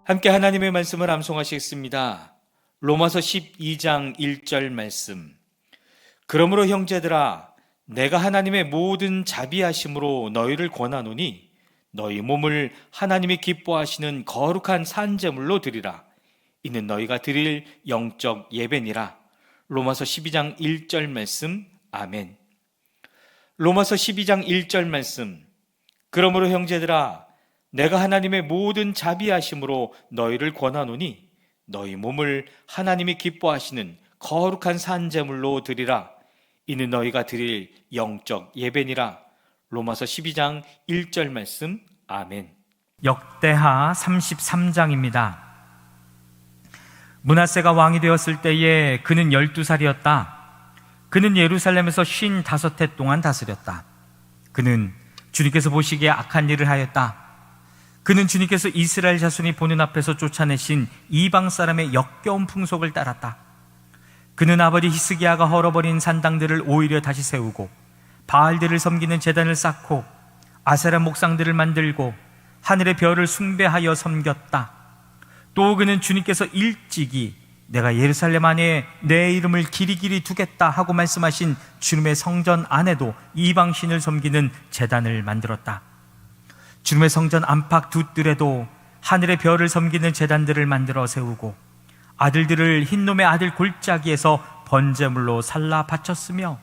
함께 하나님의 말씀을 암송하시겠습니다. 로마서 12장 1절 말씀. 그러므로 형제들아, 내가 하나님의 모든 자비하심으로 너희를 권하노니 너희 몸을 하나님이 기뻐하시는 거룩한 산제물로 드리라. 이는 너희가 드릴 영적 예배니라. 로마서 12장 1절 말씀. 아멘. 로마서 12장 1절 말씀. 그러므로 형제들아, 내가 하나님의 모든 자비하심으로 너희를 권하노니 너희 몸을 하나님이 기뻐하시는 거룩한 산제물로 드리라. 이는 너희가 드릴 영적 예배니라. 로마서 12장 1절 말씀. 아멘. 역대하 33장입니다. 므낫세가 왕이 되었을 때에 그는 12살이었다. 그는 예루살렘에서 55해 동안 다스렸다. 그는 주님께서 보시기에 악한 일을 하였다. 그는 주님께서 이스라엘 자손이 보는 앞에서 쫓아내신 이방 사람의 역겨운 풍속을 따랐다. 그는 아버지 히스기야가 헐어버린 산당들을 오히려 다시 세우고 바알들을 섬기는 제단을 쌓고 아세라 목상들을 만들고 하늘의 별을 숭배하여 섬겼다. 또 그는 주님께서 일찍이 내가 예루살렘 안에 내 이름을 길이길이 두겠다 하고 말씀하신 주님의 성전 안에도 이방신을 섬기는 제단을 만들었다. 주님의 성전 안팎 두 뜰에도 하늘의 별을 섬기는 제단들을 만들어 세우고 아들들을 흰놈의 아들 골짜기에서 번제물로 살라 바쳤으며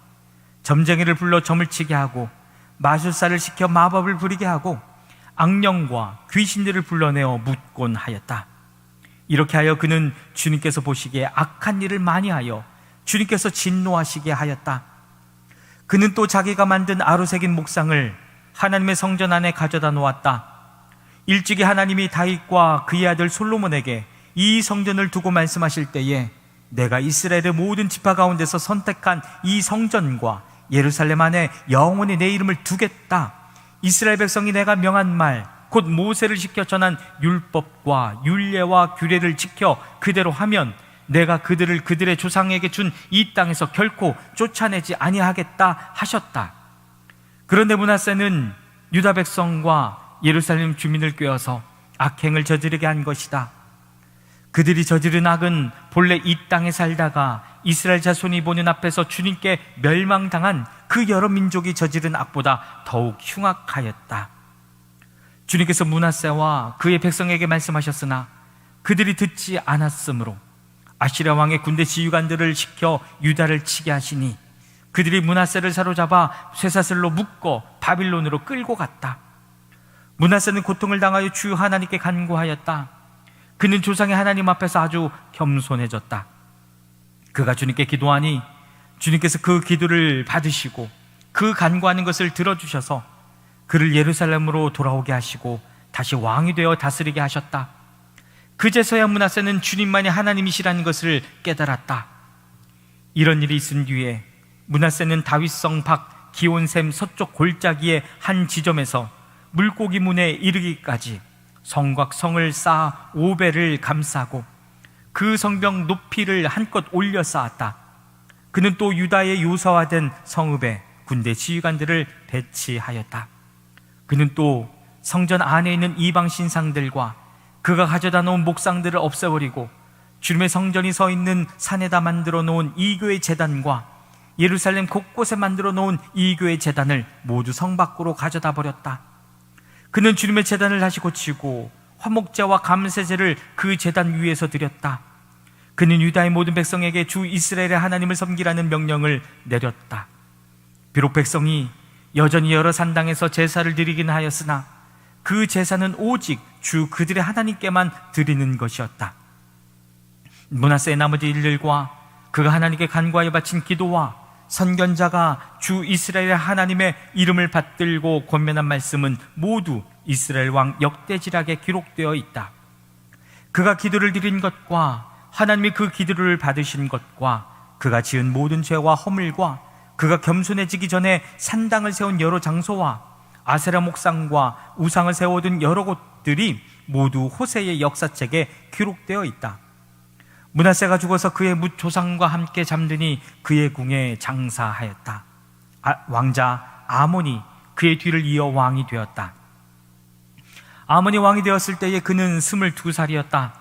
점쟁이를 불러 점을 치게 하고 마술사를 시켜 마법을 부리게 하고 악령과 귀신들을 불러내어 묻곤 하였다. 이렇게 하여 그는 주님께서 보시기에 악한 일을 많이 하여 주님께서 진노하시게 하였다. 그는 또 자기가 만든 아로새긴 목상을 하나님의 성전 안에 가져다 놓았다. 일찍이 하나님이 다윗과 그의 아들 솔로몬에게 이 성전을 두고 말씀하실 때에 내가 이스라엘의 모든 지파 가운데서 선택한 이 성전과 예루살렘 안에 영원히 내 이름을 두겠다. 이스라엘 백성이 내가 명한 말 곧 모세를 시켜 전한 율법과 율례와 규례를 지켜 그대로 하면 내가 그들을 그들의 조상에게 준 이 땅에서 결코 쫓아내지 아니하겠다 하셨다. 그런데 므낫세는 유다 백성과 예루살렘 주민을 꾀어서 악행을 저지르게 한 것이다. 그들이 저지른 악은 본래 이 땅에 살다가 이스라엘 자손이 보는 앞에서 주님께 멸망당한 그 여러 민족이 저지른 악보다 더욱 흉악하였다. 주님께서 므낫세와 그의 백성에게 말씀하셨으나 그들이 듣지 않았으므로 아시랴 왕의 군대 지휘관들을 시켜 유다를 치게 하시니 그들이 므낫세를 사로잡아 쇠사슬로 묶어 바빌론으로 끌고 갔다. 므낫세는 고통을 당하여 주 하나님께 간구하였다. 그는 조상의 하나님 앞에서 아주 겸손해졌다. 그가 주님께 기도하니 주님께서 그 기도를 받으시고 그 간구하는 것을 들어주셔서 그를 예루살렘으로 돌아오게 하시고 다시 왕이 되어 다스리게 하셨다. 그제서야 므낫세는 주님만이 하나님이시라는 것을 깨달았다. 이런 일이 있은 뒤에 므낫세는 다윗성 밖 기온샘 서쪽 골짜기의 한 지점에서 물고기 문에 이르기까지 성곽 성을 쌓아 5배를 감싸고 그 성벽 높이를 한껏 올려 쌓았다. 그는 또 유다의 요사화된 성읍에 군대 지휘관들을 배치하였다. 그는 또 성전 안에 있는 이방 신상들과 그가 가져다 놓은 목상들을 없애버리고 주님의 성전이 서 있는 산에다 만들어 놓은 이교의 제단과 예루살렘 곳곳에 만들어 놓은 이교의 제단을 모두 성 밖으로 가져다 버렸다. 그는 주님의 제단을 다시 고치고 화목제와 감새제를 그 제단 위에서 드렸다. 그는 유다의 모든 백성에게 주 이스라엘의 하나님을 섬기라는 명령을 내렸다. 비록 백성이 여전히 여러 산당에서 제사를 드리긴 하였으나 그 제사는 오직 주 그들의 하나님께만 드리는 것이었다. 므낫세의 나머지 일들과 그가 하나님께 간구하여 바친 기도와 선견자가 주 이스라엘의 하나님의 이름을 받들고 권면한 말씀은 모두 이스라엘 왕 역대지락에 기록되어 있다. 그가 기도를 드린 것과 하나님이 그 기도를 받으신 것과 그가 지은 모든 죄와 허물과 그가 겸손해지기 전에 산당을 세운 여러 장소와 아세라 목상과 우상을 세워둔 여러 곳들이 모두 호세의 역사책에 기록되어 있다. 므낫세가 죽어서 그의 뭇조상과 함께 잠드니 그의 궁에 장사하였다. 왕자 아몬이 그의 뒤를 이어 왕이 되었다. 아몬이 왕이 되었을 때에 그는 22살이었다.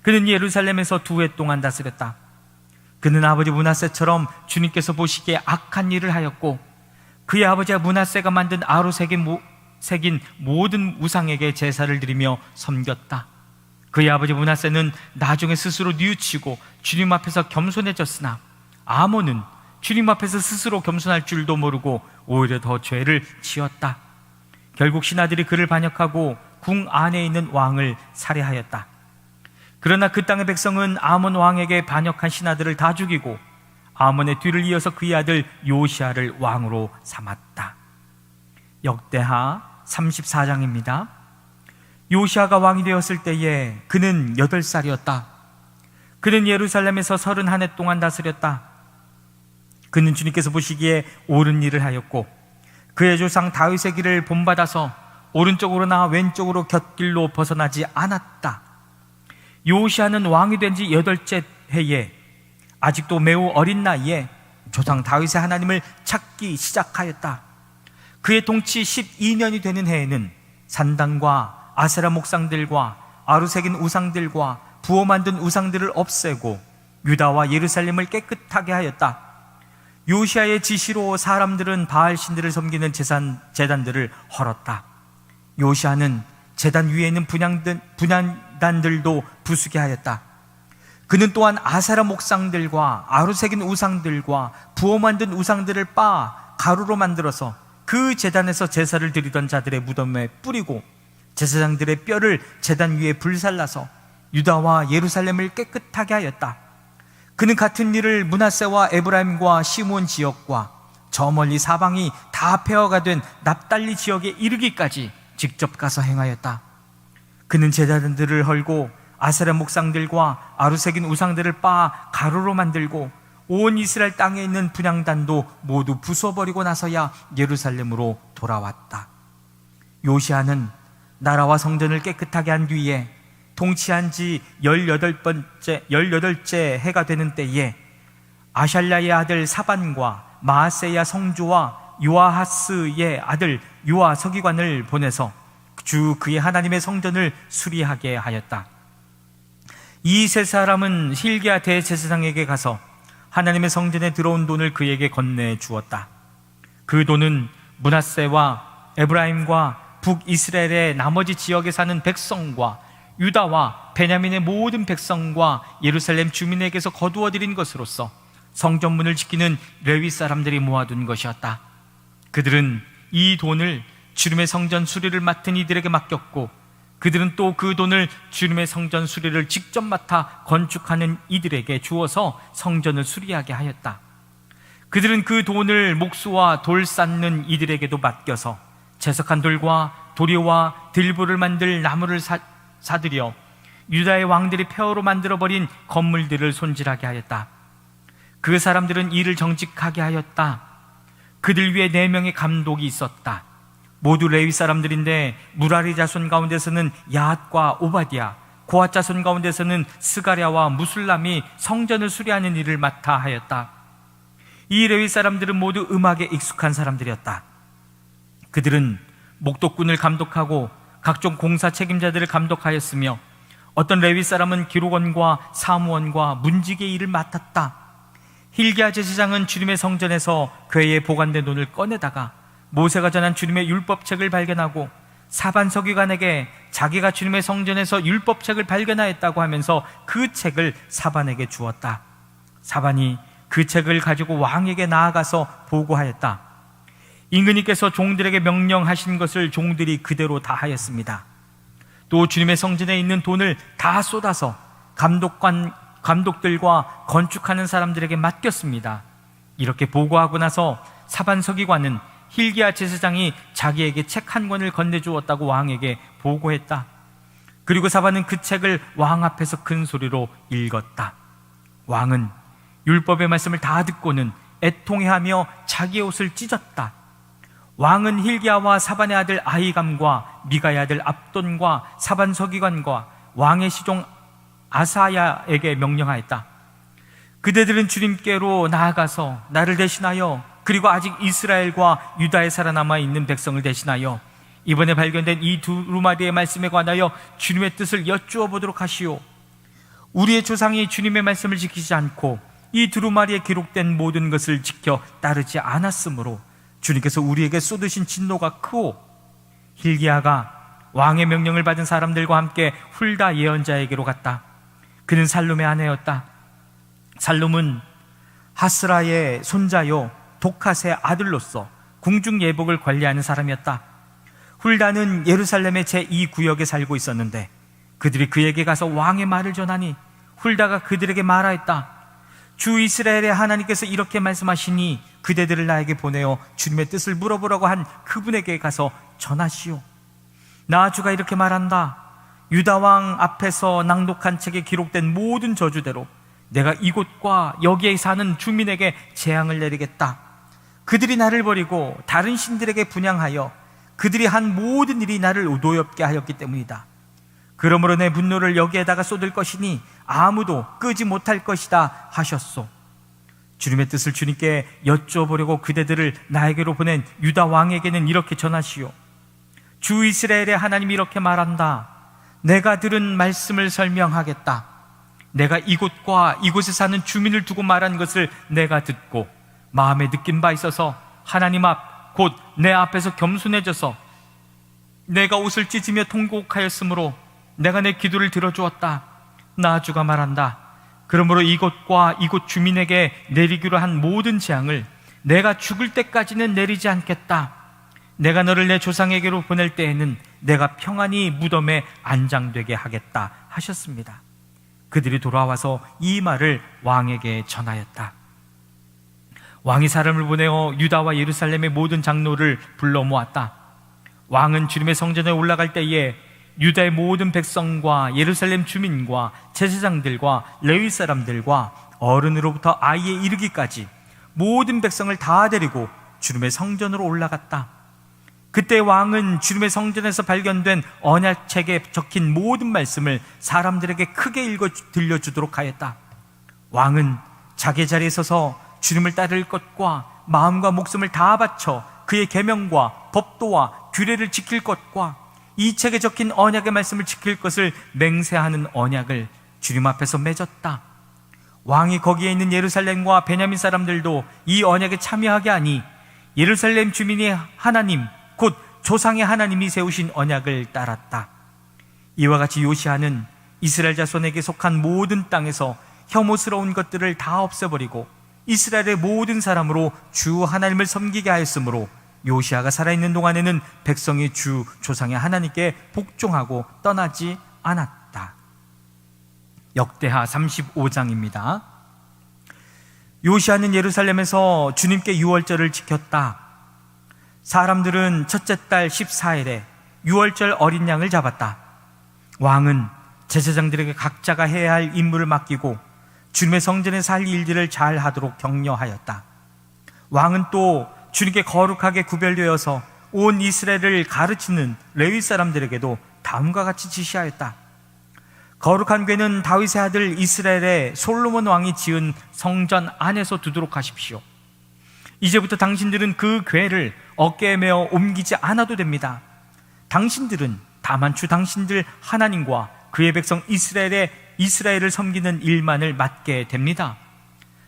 그는 예루살렘에서 2해 동안 다스렸다. 그는 아버지 므낫세처럼 주님께서 보시기에 악한 일을 하였고, 그의 아버지가 므낫세가 만든 아로 새긴 모든 우상에게 제사를 드리며 섬겼다. 그의 아버지 므낫세는 나중에 스스로 뉘우치고 주님 앞에서 겸손해졌으나, 아몬은 주님 앞에서 스스로 겸손할 줄도 모르고 오히려 더 죄를 지었다. 결국 신하들이 그를 반역하고 궁 안에 있는 왕을 살해하였다. 그러나 그 땅의 백성은 아몬 왕에게 반역한 신하들을 다 죽이고 아몬의 뒤를 이어서 그의 아들 요시아를 왕으로 삼았다. 역대하 34장입니다. 요시아가 왕이 되었을 때에 그는 8살이었다. 그는 예루살렘에서 31해 동안 다스렸다. 그는 주님께서 보시기에 옳은 일을 하였고, 그의 조상 다윗의 길을 본받아서 오른쪽으로나 왼쪽으로 곁길로 벗어나지 않았다. 요시아는 왕이 된 지 8째 해에 아직도 매우 어린 나이에 조상 다윗의 하나님을 찾기 시작하였다. 그의 통치 12년이 되는 해에는 산당과 아세라 목상들과 아루새긴 우상들과 부어 만든 우상들을 없애고 유다와 예루살렘을 깨끗하게 하였다. 요시아의 지시로 사람들은 바알 신들을 섬기는 제단들을 헐었다. 요시아는 제단 위에 있는 분향단들도 부수게 하였다. 그는 또한 아세라 목상들과 아루새긴 우상들과 부어 만든 우상들을 빻아 가루로 만들어서 그 제단에서 제사를 드리던 자들의 무덤에 뿌리고 제사장들의 뼈를 제단 위에 불살라서 유다와 예루살렘을 깨끗하게 하였다. 그는 같은 일을 므낫세와 에브라임과 시몬 지역과 저 멀리 사방이 다 폐허가 된 납달리 지역에 이르기까지 직접 가서 행하였다. 그는 제단들을 헐고 아세라 목상들과 아루새긴 우상들을 빻아 가루로 만들고 온 이스라엘 땅에 있는 분향단도 모두 부숴버리고 나서야 예루살렘으로 돌아왔다. 요시아는 나라와 성전을 깨끗하게 한 뒤에 통치한 지 18째 해가 되는 때에 아샬랴의 아들 사반과 마아세야 성주와 요아하스의 아들 요아 서기관을 보내서 그의 하나님의 성전을 수리하게 하였다. 이 세 사람은 hil기야 대제사장에게 가서 하나님의 성전에 들어온 돈을 그에게 건네 주었다. 그 돈은 므낫세와 에브라임과 북이스라엘의 나머지 지역에 사는 백성과 유다와 베냐민의 모든 백성과 예루살렘 주민에게서 거두어 들인 것으로서 성전문을 지키는 레위 사람들이 모아둔 것이었다. 그들은 이 돈을 주님의 성전 수리를 맡은 이들에게 맡겼고, 그들은 또 그 돈을 주님의 성전 수리를 직접 맡아 건축하는 이들에게 주어서 성전을 수리하게 하였다. 그들은 그 돈을 목수와 돌 쌓는 이들에게도 맡겨서 채석한 돌과 도리와 들보를 만들 나무를 사들여 유다의 왕들이 폐허로 만들어버린 건물들을 손질하게 하였다. 그 사람들은 일을 정직하게 하였다. 그들 위에 4명의 감독이 있었다. 모두 레위 사람들인데 무라리 자손 가운데서는 야앗과 오바디야, 고앗 자손 가운데서는 스가랴와 무술람이 성전을 수리하는 일을 맡아 하였다. 이 레위 사람들은 모두 음악에 익숙한 사람들이었다. 그들은 목독군을 감독하고 각종 공사 책임자들을 감독하였으며, 어떤 레위 사람은 기록원과 사무원과 문지기의 일을 맡았다. hil기야 제사장은 주님의 성전에서 궤에 보관된 돈을 꺼내다가 모세가 전한 주님의 율법책을 발견하고 사반 서기관에게 자기가 주님의 성전에서 율법책을 발견하였다고 하면서 그 책을 사반에게 주었다. 사반이 그 책을 가지고 왕에게 나아가서 보고하였다. 임금님께서 종들에게 명령하신 것을 종들이 그대로 다 하였습니다. 또 주님의 성전에 있는 돈을 다 쏟아서 감독들과 건축하는 사람들에게 맡겼습니다. 이렇게 보고하고 나서 사반 서기관은 hil기야 제사장이 자기에게 책 한 권을 건네주었다고 왕에게 보고했다. 그리고 사반은 그 책을 왕 앞에서 큰 소리로 읽었다. 왕은 율법의 말씀을 다 듣고는 애통해하며 자기의 옷을 찢었다. 왕은 hil기야와 사반의 아들 아히감과 미가의 아들 압돈과 사반 서기관과 왕의 시종 아사야에게 명령하였다. 그대들은 주님께로 나아가서 나를 대신하여, 그리고 아직 이스라엘과 유다에 살아남아 있는 백성을 대신하여 이번에 발견된 이 두루마리의 말씀에 관하여 주님의 뜻을 여쭈어 보도록 하시오. 우리의 조상이 주님의 말씀을 지키지 않고 이 두루마리에 기록된 모든 것을 지켜 따르지 않았으므로 주님께서 우리에게 쏟으신 진노가 크오. hil기야가 왕의 명령을 받은 사람들과 함께 훌다 예언자에게로 갔다. 그는 살룸의 아내였다. 살룸은 하스라의 손자요 독핫의 아들로서 궁중 예복을 관리하는 사람이었다. 훌다는 예루살렘의 제2구역에 살고 있었는데 그들이 그에게 가서 왕의 말을 전하니 훌다가 그들에게 말하였다. 주 이스라엘의 하나님께서 이렇게 말씀하시니 그대들을 나에게 보내어 주님의 뜻을 물어보라고 한 그분에게 가서 전하시오. 나 주가 이렇게 말한다. 유다 왕 앞에서 낭독한 책에 기록된 모든 저주대로 내가 이곳과 여기에 사는 주민에게 재앙을 내리겠다. 그들이 나를 버리고 다른 신들에게 분향하여 그들이 한 모든 일이 나를 노엽게 하였기 때문이다. 그러므로 내 분노를 여기에다가 쏟을 것이니 아무도 끄지 못할 것이다 하셨소. 주님의 뜻을 주님께 여쭤보려고 그대들을 나에게로 보낸 유다 왕에게는 이렇게 전하시오. 주 이스라엘의 하나님이 이렇게 말한다. 내가 들은 말씀을 설명하겠다. 내가 이곳과 이곳에 사는 주민을 두고 말한 것을 내가 듣고 마음에 느낀 바 있어서 하나님 앞 곧 내 앞에서 겸손해져서 내가 옷을 찢으며 통곡하였으므로 내가 내 기도를 들어주었다. 나 주가 말한다. 그러므로 이곳과 이곳 주민에게 내리기로 한 모든 재앙을 내가 죽을 때까지는 내리지 않겠다. 내가 너를 내 조상에게로 보낼 때에는 내가 평안히 무덤에 안장되게 하겠다 하셨습니다. 그들이 돌아와서 이 말을 왕에게 전하였다. 왕이 사람을 보내어 유다와 예루살렘의 모든 장로를 불러 모았다. 왕은 주님의 성전에 올라갈 때에 유다의 모든 백성과 예루살렘 주민과 제사장들과 레위 사람들과 어른으로부터 아이에 이르기까지 모든 백성을 다 데리고 주님의 성전으로 올라갔다. 그때 왕은 주님의 성전에서 발견된 언약책에 적힌 모든 말씀을 사람들에게 크게 읽어 들려주도록 하였다. 왕은 자기 자리에 서서 주님을 따를 것과 마음과 목숨을 다 바쳐 그의 계명과 법도와 규례를 지킬 것과 이 책에 적힌 언약의 말씀을 지킬 것을 맹세하는 언약을 주님 앞에서 맺었다. 왕이 거기에 있는 예루살렘과 베냐민 사람들도 이 언약에 참여하게 하니 예루살렘 주민이 하나님 곧 조상의 하나님이 세우신 언약을 따랐다. 이와 같이 요시아는 이스라엘 자손에게 속한 모든 땅에서 혐오스러운 것들을 다 없애버리고 이스라엘의 모든 사람으로 주 하나님을 섬기게 하였으므로 요시아가 살아있는 동안에는 백성이 주 조상의 하나님께 복종하고 떠나지 않았다. 역대하 35장입니다. 요시아는 예루살렘에서 주님께 유월절을 지켰다. 사람들은 첫째 달 14일에 유월절 어린 양을 잡았다. 왕은 제사장들에게 각자가 해야 할 임무를 맡기고 주님의 성전에서 할 일들을 잘 하도록 격려하였다. 왕은 또 주님께 거룩하게 구별되어서 온 이스라엘을 가르치는 레위 사람들에게도 다음과 같이 지시하였다. 거룩한 궤는 다윗의 아들 이스라엘의 솔로몬 왕이 지은 성전 안에서 두도록 하십시오. 이제부터 당신들은 그 궤를 어깨에 메어 옮기지 않아도 됩니다. 당신들은 다만 주 당신들 하나님과 그의 백성 이스라엘을 섬기는 일만을 맡게 됩니다.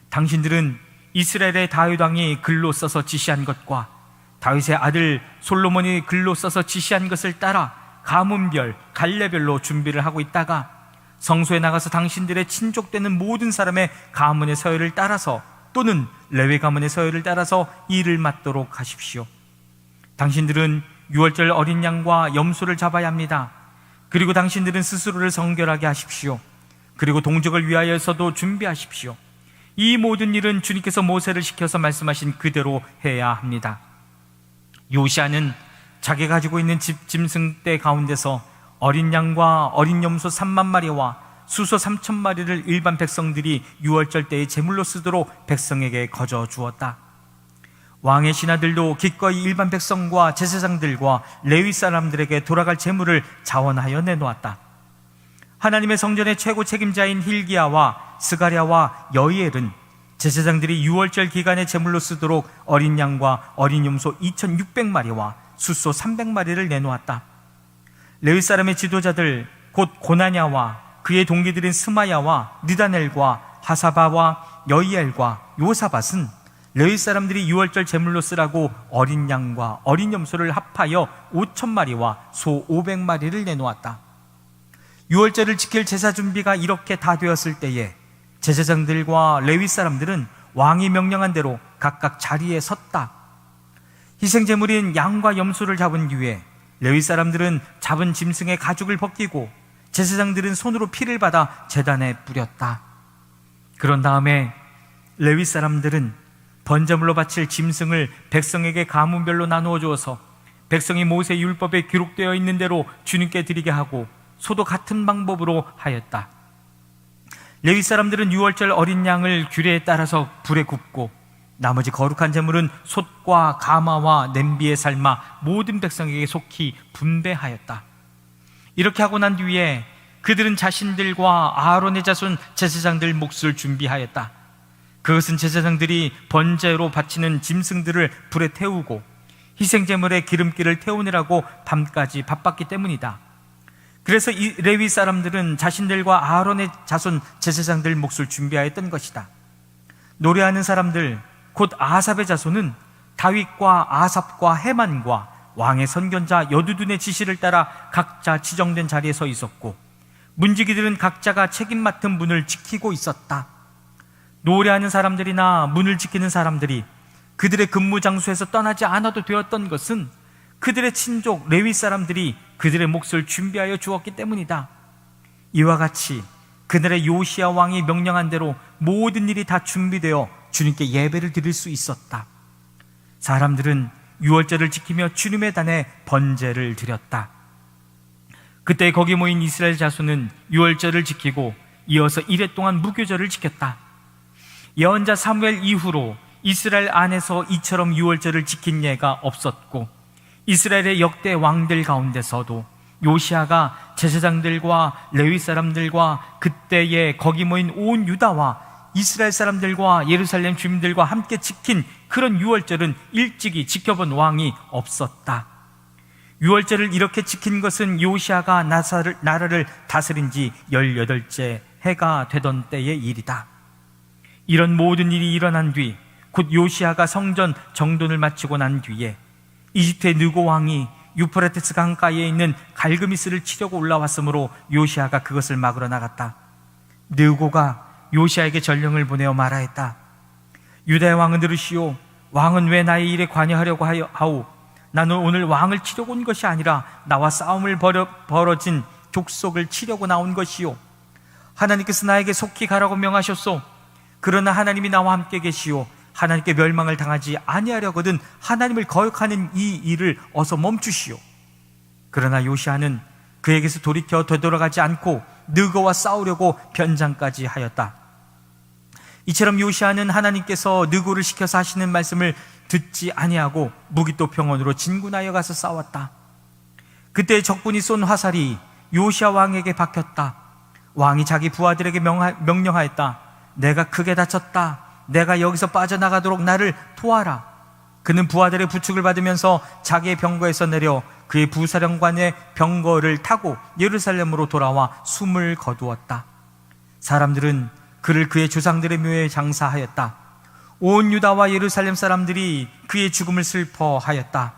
당신들은 이스라엘의 다윗 왕이 글로 써서 지시한 것과 다윗의 아들 솔로몬이 글로 써서 지시한 것을 따라 가문별, 갈래별로 준비를 하고 있다가 성소에 나가서 당신들의 친족되는 모든 사람의 가문의 서열을 따라서 또는 레위 가문의 서열을 따라서 일을 맡도록 하십시오. 당신들은 유월절 어린 양과 염소를 잡아야 합니다. 그리고 당신들은 스스로를 성결하게 하십시오. 그리고 동족을 위하여서도 준비하십시오. 이 모든 일은 주님께서 모세를 시켜서 말씀하신 그대로 해야 합니다. 요시아는 자기가 가지고 있는 짐승떼 가운데서 어린 양과 어린 염소 3만 마리와 수소 3천 마리를 일반 백성들이 유월절 때의 제물로 쓰도록 백성에게 거저 주었다. 왕의 신하들도 기꺼이 일반 백성과 제사장들과 레위 사람들에게 돌아갈 제물을 자원하여 내놓았다. 하나님의 성전의 최고 책임자인 hil기야와 스가랴와 여이엘은 제사장들이 유월절 기간의 제물로 쓰도록 어린 양과 어린 염소 2,600마리와 숫소 300마리를 내놓았다. 레위 사람의 지도자들 곧 고나냐와 그의 동기들인 스마야와 느다넬과 하사바와 여이엘과 요사밧은 레위 사람들이 유월절 제물로 쓰라고 어린 양과 어린 염소를 합하여 5,000마리와 소 500마리를 내놓았다. 유월절을 지킬 제사 준비가 이렇게 다 되었을 때에 제사장들과 레위 사람들은 왕이 명령한 대로 각각 자리에 섰다. 희생 제물인 양과 염소를 잡은 뒤에 레위 사람들은 잡은 짐승의 가죽을 벗기고 제사장들은 손으로 피를 받아 제단에 뿌렸다. 그런 다음에 레위 사람들은 번제물로 바칠 짐승을 백성에게 가문별로 나누어 주어서 백성이 모세 율법에 기록되어 있는 대로 주님께 드리게 하고 소도 같은 방법으로 하였다. 레위 사람들은 유월절 어린 양을 규례에 따라서 불에 굽고 나머지 거룩한 제물은 솥과 가마와 냄비에 삶아 모든 백성에게 속히 분배하였다. 이렇게 하고 난 뒤에 그들은 자신들과 아론의 자손 제사장들 몫을 준비하였다. 그것은 제사장들이 번제로 바치는 짐승들을 불에 태우고 희생제물의 기름기를 태우느라고 밤까지 바빴기 때문이다. 그래서 이 레위 사람들은 자신들과 아론의 자손 제사장들 몫을 준비하였던 것이다. 노래하는 사람들 곧 아삽의 자손은 다윗과 아삽과 헤만과 왕의 선견자 여두둔의 지시를 따라 각자 지정된 자리에 서 있었고 문지기들은 각자가 책임 맡은 문을 지키고 있었다. 노래하는 사람들이나 문을 지키는 사람들이 그들의 근무 장소에서 떠나지 않아도 되었던 것은 그들의 친족 레위 사람들이 그들의 몫을 준비하여 주었기 때문이다. 이와 같이 그날의 요시야 왕이 명령한 대로 모든 일이 다 준비되어 주님께 예배를 드릴 수 있었다. 사람들은 유월절을 지키며 주님의 단에 번제를 드렸다. 그때 거기 모인 이스라엘 자손은 유월절을 지키고 이어서 이래 동안 무교절을 지켰다. 예언자 사무엘 이후로 이스라엘 안에서 이처럼 유월절을 지킨 예가 없었고 이스라엘의 역대 왕들 가운데서도 요시아가 제사장들과 레위 사람들과 그때에 거기 모인 온 유다와 이스라엘 사람들과 예루살렘 주민들과 함께 지킨 그런 유월절은 일찍이 지켜본 왕이 없었다. 유월절을 이렇게 지킨 것은 요시아가 나라를 다스린 지 18째 해가 되던 때의 일이다. 이런 모든 일이 일어난 뒤 곧 요시아가 성전 정돈을 마치고 난 뒤에 이집트의 느고 왕이 유프라테스 강가에 있는 갈그미스를 치려고 올라왔으므로 요시아가 그것을 막으러 나갔다. 느고가 요시아에게 전령을 보내어 말하였다. 유다의 왕은 들으시오. 왕은 왜 나의 일에 관여하려고 하오? 나는 오늘 왕을 치려고 온 것이 아니라 나와 싸움을 벌어진 족속을 치려고 나온 것이오. 하나님께서 나에게 속히 가라고 명하셨소. 그러나 하나님이 나와 함께 계시오. 하나님께 멸망을 당하지 아니하려거든 하나님을 거역하는 이 일을 어서 멈추시오. 그러나 요시아는 그에게서 돌이켜 되돌아가지 않고 느고와 싸우려고 변장까지 하였다. 이처럼 요시아는 하나님께서 느고를 시켜서 하시는 말씀을 듣지 아니하고 무기또 평원으로 진군하여 가서 싸웠다. 그때 적군이 쏜 화살이 요시아 왕에게 박혔다. 왕이 자기 부하들에게 명령하였다. 내가 크게 다쳤다. 내가 여기서 빠져나가도록 나를 도와라. 그는 부하들의 부축을 받으면서 자기의 병거에서 내려 그의 부사령관의 병거를 타고 예루살렘으로 돌아와 숨을 거두었다. 사람들은 그를 그의 조상들의 묘에 장사하였다. 온 유다와 예루살렘 사람들이 그의 죽음을 슬퍼하였다.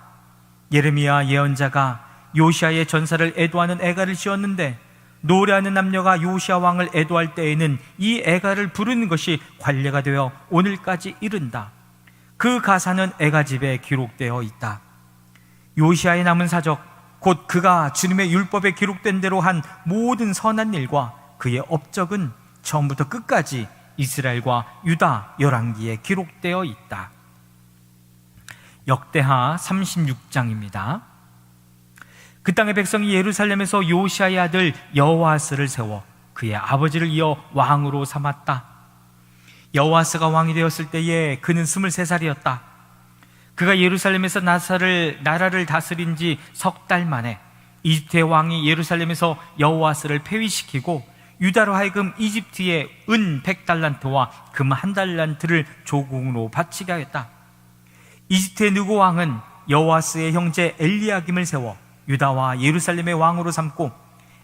예레미야 예언자가 요시아의 전사를 애도하는 애가를 지었는데 노래하는 남녀가 요시아 왕을 애도할 때에는 이 애가를 부르는 것이 관례가 되어 오늘까지 이른다. 그 가사는 애가집에 기록되어 있다. 요시아의 남은 사적 곧 그가 주님의 율법에 기록된 대로 한 모든 선한 일과 그의 업적은 처음부터 끝까지 이스라엘과 유다 열왕기에 기록되어 있다. 역대하 36장입니다. 그 땅의 백성이 예루살렘에서 요시아의 아들 여호아스를 세워 그의 아버지를 이어 왕으로 삼았다. 여호아스가 왕이 되었을 때에 그는 23살이었다. 그가 예루살렘에서 나라를 다스린 지 석 달 만에 이집트의 왕이 예루살렘에서 여호아스를 폐위시키고 유다로 하여금 이집트에 은 100달란트와 금 1달란트를 조공으로 바치게 하였다. 이집트의 느고 왕은 여호아스의 형제 엘리야김을 세워 유다와 예루살렘의 왕으로 삼고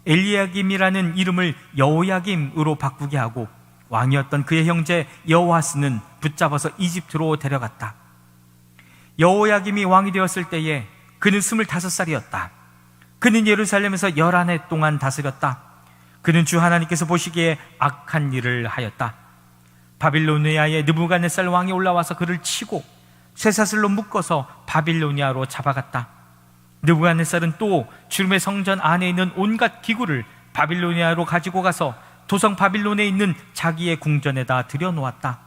엘리야김이라는 이름을 여호야김으로 바꾸게 하고 왕이었던 그의 형제 여호아스는 붙잡아서 이집트로 데려갔다. 여호야김이 왕이 되었을 때에 그는 25살이었다. 그는 예루살렘에서 11해 동안 다스렸다. 그는 주 하나님께서 보시기에 악한 일을 하였다. 바빌로니아의 느부갓네살 왕이 올라와서 그를 치고 쇠사슬로 묶어서 바빌로니아로 잡아갔다. 느부갓네살은 또 주름의 성전 안에 있는 온갖 기구를 바빌로니아로 가지고 가서 도성 바빌론에 있는 자기의 궁전에다 들여놓았다.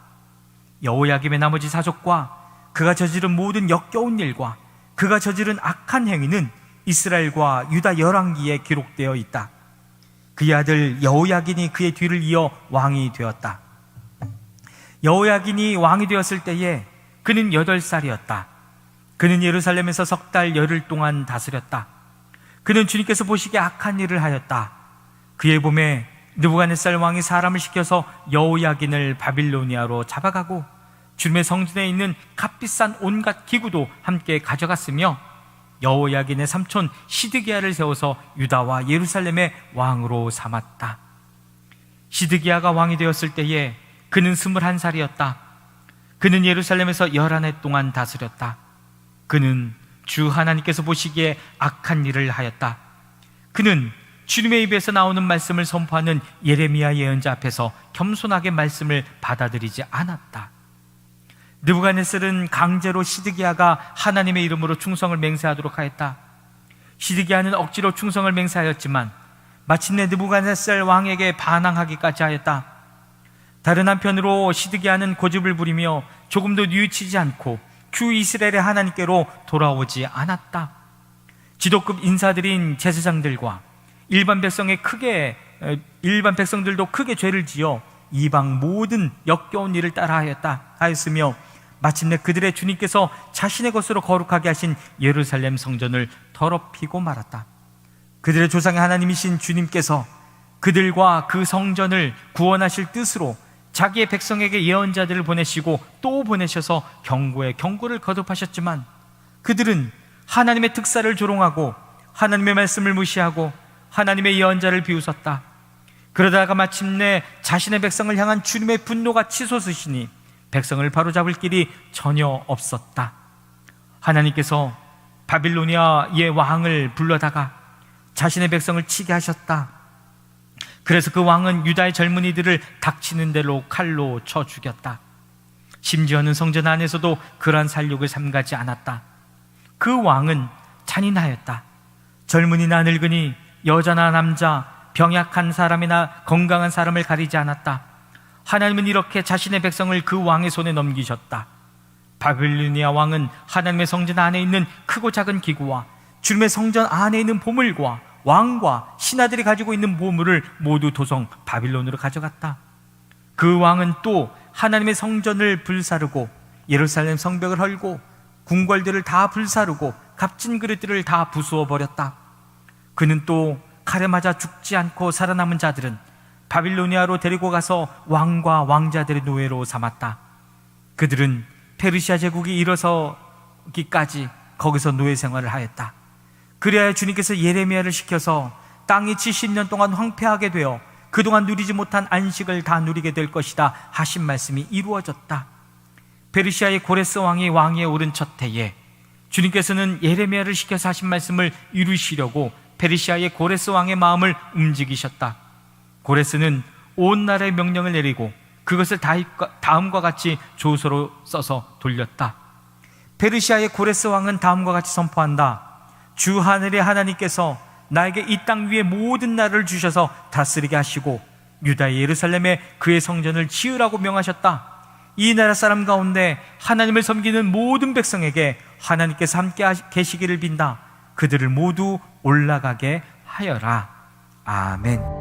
여호야김의 나머지 사족과 그가 저지른 모든 역겨운 일과 그가 저지른 악한 행위는 이스라엘과 유다 열왕기에 기록되어 있다. 그의 아들 여호야긴이 그의 뒤를 이어 왕이 되었다. 여호야긴이 왕이 되었을 때에 그는 8살이었다. 그는 예루살렘에서 10달 열흘 동안 다스렸다. 그는 주님께서 보시기에 악한 일을 하였다. 그의 봄에 느부갓네살 왕이 사람을 시켜서 여호야긴을 바빌로니아로 잡아가고 주님의 성전에 있는 값비싼 온갖 기구도 함께 가져갔으며 여호야긴의 삼촌 시드기야를 세워서 유다와 예루살렘의 왕으로 삼았다. 시드기야가 왕이 되었을 때에 그는 21살이었다. 그는 예루살렘에서 11해 동안 다스렸다. 그는 주 하나님께서 보시기에 악한 일을 하였다. 그는 주님의 입에서 나오는 말씀을 선포하는 예레미야 예언자 앞에서 겸손하게 말씀을 받아들이지 않았다. 느부갓네살은 강제로 시드기야가 하나님의 이름으로 충성을 맹세하도록 하였다. 시드기야는 억지로 충성을 맹세하였지만 마침내 느부갓네살 왕에게 반항하기까지 하였다. 다른 한편으로 시드기야는 고집을 부리며 조금도 뉘우치지 않고 주 이스라엘의 하나님께로 돌아오지 않았다. 지도급 인사들인 제사장들과 일반 백성들도 크게 죄를 지어 이방 모든 역겨운 일을 하였으며 마침내 그들의 주님께서 자신의 것으로 거룩하게 하신 예루살렘 성전을 더럽히고 말았다. 그들의 조상의 하나님이신 주님께서 그들과 그 성전을 구원하실 뜻으로 자기의 백성에게 예언자들을 보내시고 또 보내셔서 경고에 경고를 거듭하셨지만 그들은 하나님의 특사를 조롱하고 하나님의 말씀을 무시하고 하나님의 예언자를 비웃었다. 그러다가 마침내 자신의 백성을 향한 주님의 분노가 치솟으시니 백성을 바로잡을 길이 전혀 없었다. 하나님께서 바빌로니아의 왕을 불러다가 자신의 백성을 치게 하셨다. 그래서 그 왕은 유다의 젊은이들을 닥치는 대로 칼로 쳐 죽였다. 심지어는 성전 안에서도 그러한 살육을 삼가지 않았다. 그 왕은 잔인하였다. 젊은이나 늙은이, 여자나 남자, 병약한 사람이나 건강한 사람을 가리지 않았다. 하나님은 이렇게 자신의 백성을 그 왕의 손에 넘기셨다. 바빌로니아 왕은 하나님의 성전 안에 있는 크고 작은 기구와 주님의 성전 안에 있는 보물과 왕과 신하들이 가지고 있는 보물을 모두 도성 바빌론으로 가져갔다. 그 왕은 또 하나님의 성전을 불사르고 예루살렘 성벽을 헐고 궁궐들을 다 불사르고 값진 그릇들을 다 부수어 버렸다. 그는 또 칼에 맞아 죽지 않고 살아남은 자들은 바빌로니아로 데리고 가서 왕과 왕자들의 노예로 삼았다. 그들은 페르시아 제국이 일어서기까지 거기서 노예 생활을 하였다. 그래야 주님께서 예레미야를 시켜서 땅이 70년 동안 황폐하게 되어 그동안 누리지 못한 안식을 다 누리게 될 것이다 하신 말씀이 이루어졌다. 페르시아의 고레스 왕이 왕위에 오른 첫 해에 주님께서는 예레미야를 시켜서 하신 말씀을 이루시려고 페르시아의 고레스 왕의 마음을 움직이셨다. 고레스는 온 나라의 명령을 내리고 그것을 다음과 같이 조서로 써서 돌렸다. 페르시아의 고레스 왕은 다음과 같이 선포한다. 주 하늘의 하나님께서 나에게 이 땅 위에 모든 나라를 주셔서 다스리게 하시고 유다의 예루살렘에 그의 성전을 지으라고 명하셨다. 이 나라 사람 가운데 하나님을 섬기는 모든 백성에게 하나님께서 함께 계시기를 빈다. 그들을 모두 올라가게 하여라. 아멘.